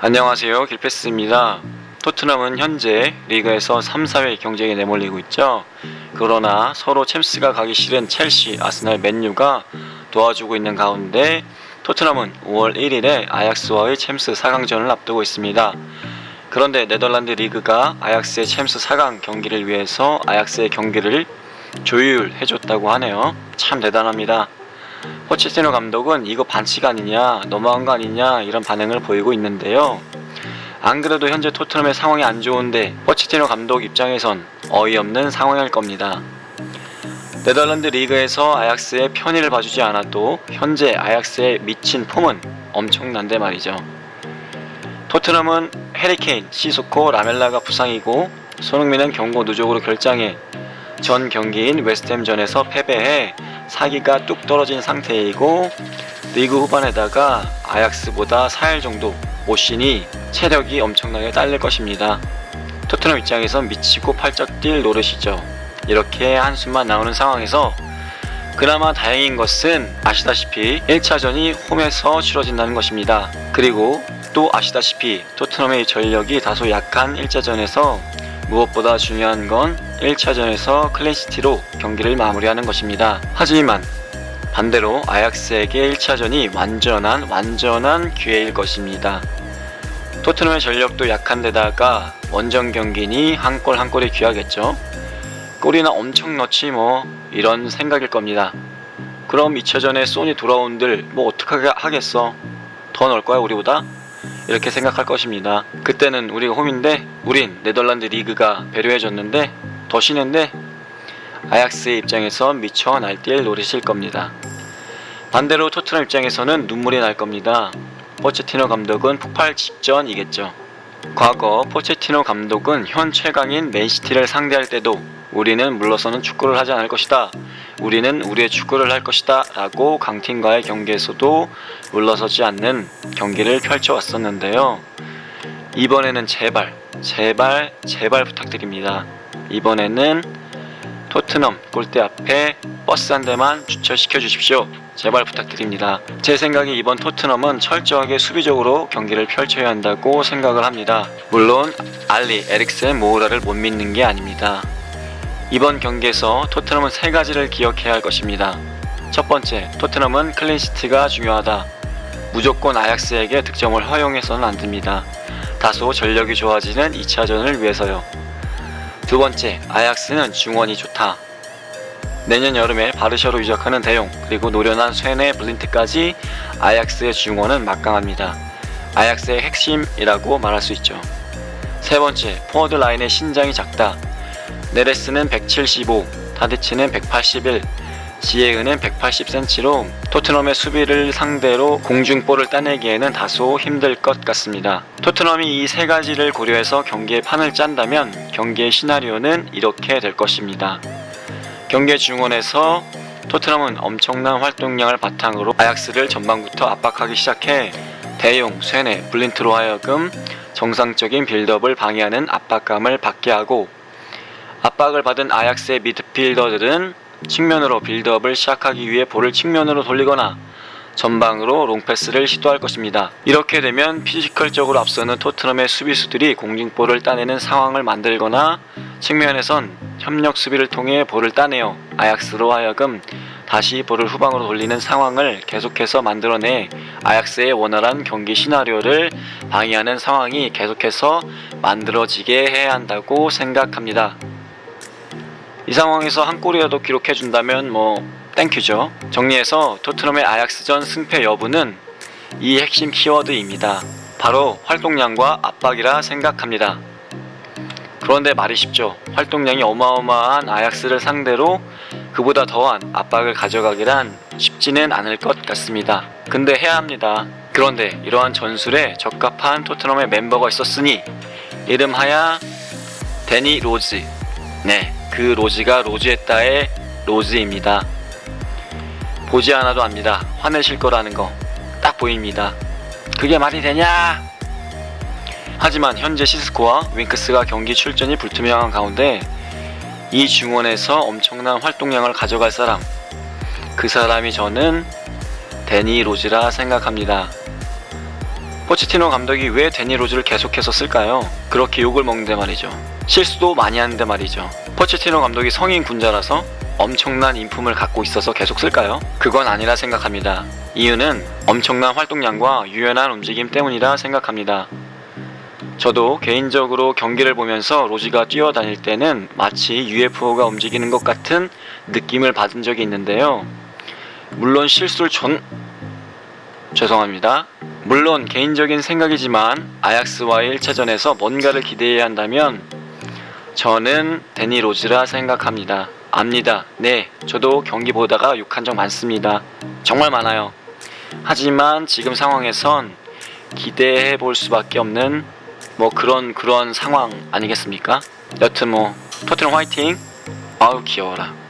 안녕하세요, 길패스입니다. 토트넘은 현재 리그에서 3, 4위 경쟁에 내몰리고 있죠. 그러나 서로 챔스가 가기 싫은 첼시, 아스날, 맨유가 도와주고 있는 가운데 토트넘은 5월 1일에 아약스와의 챔스 4강전을 앞두고 있습니다. 그런데 네덜란드 리그가 아약스의 챔스 4강 경기를 위해서 아약스의 경기를 조율해줬다고 하네요. 참 대단합니다. 포체티노 감독은 이거 반칙 아니냐, 너무한 거 아니냐 이런 반응을 보이고 있는데요. 안 그래도 현재 토트넘의 상황이 안 좋은데 포체티노 감독 입장에선 어이없는 상황일 겁니다. 네덜란드 리그에서 아약스의 편의를 봐주지 않아도 현재 아약스의 미친 폼은 엄청난데 말이죠. 토트넘은 해리케인, 시소코, 라멜라가 부상이고 손흥민은 경고 누적으로 결장해 전 경기인 웨스트햄전에서 패배해 사기가 뚝 떨어진 상태이고 리그 후반에다가 아약스보다 4일 정도 못 쉬니 체력이 엄청나게 딸릴 것입니다. 토트넘 입장에선 미치고 팔짝 뛸 노릇이죠. 이렇게 한숨만 나오는 상황에서 그나마 다행인 것은 아시다시피 1차전이 홈에서 치러진다는 것입니다. 그리고 또 아시다시피 토트넘의 전력이 다소 약한 1차전에서 무엇보다 중요한 건 1차전에서 클린시티로 경기를 마무리하는 것입니다. 하지만 반대로 아약스에게 1차전이 완전한 기회일 것입니다. 토트넘의 전력도 약한 데다가 원정 경기니 한 골 한 골이 귀하겠죠. 골이나 엄청 넣지 뭐 이런 생각일 겁니다. 그럼 2차전에 소니 돌아온들 뭐 어떡하게 하겠어? 더 넣을 거야 우리보다? 이렇게 생각할 것입니다. 그때는 우리가 홈인데 우린 네덜란드 리그가 배려해줬는데 더 쉬는데 아약스의 입장에서 미쳐 날뛸 노릇일 겁니다. 반대로 토트넘 입장에서는 눈물이 날 겁니다. 포체티노 감독은 폭발 직전이겠죠. 과거 포체티노 감독은 현 최강인 맨시티를 상대할 때도 우리는 물러서는 축구를 하지 않을 것이다. 우리는 우리의 축구를 할 것이다 라고 강팀과의 경기에서도 물러서지 않는 경기를 펼쳐왔었는데요. 이번에는 제발 부탁드립니다. 이번에는 토트넘 골대 앞에 버스 한 대만 주차시켜 주십시오. 제발 부탁드립니다. 제 생각에 이번 토트넘은 철저하게 수비적으로 경기를 펼쳐야 한다고 생각을 합니다. 물론 알리, 에릭센, 모우라를 못 믿는 게 아닙니다. 이번 경기에서 토트넘은 세 가지를 기억해야 할 것입니다. 첫 번째, 토트넘은 클린시티가 중요하다. 무조건 아약스에게 득점을 허용해서는 안 됩니다. 다소 전력이 좋아지는 2차전을 위해서요. 두 번째, 아약스는 중원이 좋다. 내년 여름에 바르샤로 이적하는 대용 그리고 노련한 쇠네 블린트까지 아약스의 중원은 막강합니다. 아약스의 핵심이라고 말할 수 있죠. 세 번째, 포워드 라인의 신장이 작다. 네레스는 175, 타디치는 181, 지에은은 180cm로 토트넘의 수비를 상대로 공중볼을 따내기에는 다소 힘들 것 같습니다. 토트넘이 이 세 가지를 고려해서 경기의 판을 짠다면 경기의 시나리오는 이렇게 될 것입니다. 경기의 중원에서 토트넘은 엄청난 활동량을 바탕으로 아약스를 전방부터 압박하기 시작해 대용, 쇠네, 블린트로 하여금 정상적인 빌드업을 방해하는 압박감을 받게 하고 압박을 받은 아약스의 미드필더들은 측면으로 빌드업을 시작하기 위해 볼을 측면으로 돌리거나 전방으로 롱패스를 시도할 것입니다. 이렇게 되면 피지컬적으로 앞서는 토트넘의 수비수들이 공중볼을 따내는 상황을 만들거나 측면에선 협력 수비를 통해 볼을 따내어 아약스로 하여금 다시 볼을 후방으로 돌리는 상황을 계속해서 만들어내 아약스의 원활한 경기 시나리오를 방해하는 상황이 계속해서 만들어지게 해야 한다고 생각합니다. 이 상황에서 한 골이라도 기록해준다면 땡큐죠. 정리해서 토트넘의 아약스전 승패 여부는 이 핵심 키워드입니다. 바로 활동량과 압박이라 생각합니다. 그런데 말이 쉽죠. 활동량이 어마어마한 아약스를 상대로 그보다 더한 압박을 가져가기란 쉽지는 않을 것 같습니다. 근데 해야 합니다. 그런데 이러한 전술에 적합한 토트넘의 멤버가 있었으니 이름하야 데니 로즈. 네, 그 로즈가 로즈에따의 로즈입니다. 보지 않아도 압니다. 화내실 거라는 거 딱 보입니다. 그게 말이 되냐? 하지만 현재 시스코와 윙크스가 경기 출전이 불투명한 가운데 이 중원에서 엄청난 활동량을 가져갈 사람, 그 사람이 저는 데니 로즈라 생각합니다. 포체티노 감독이 왜 데니 로즈를 계속해서 쓸까요? 그렇게 욕을 먹는데 말이죠. 실수도 많이 하는데 말이죠. 포체티노 감독이 성인 군자라서 엄청난 인품을 갖고 있어서 계속 쓸까요? 그건 아니라 생각합니다. 이유는 엄청난 활동량과 유연한 움직임 때문이라 생각합니다. 저도 개인적으로 경기를 보면서 로즈가 뛰어다닐 때는 마치 UFO가 움직이는 것 같은 느낌을 받은 적이 있는데요. 물론 실수를 죄송합니다. 물론 개인적인 생각이지만 아약스와의 1차전에서 뭔가를 기대해야 한다면 저는 데니 로즈라 생각합니다. 압니다. 네, 저도 경기 보다가 욕한 적 많습니다. 정말 많아요. 하지만 지금 상황에선 기대해 볼 수밖에 없는 그런 상황 아니겠습니까? 여튼 토트넘 화이팅! 아우 귀여워라.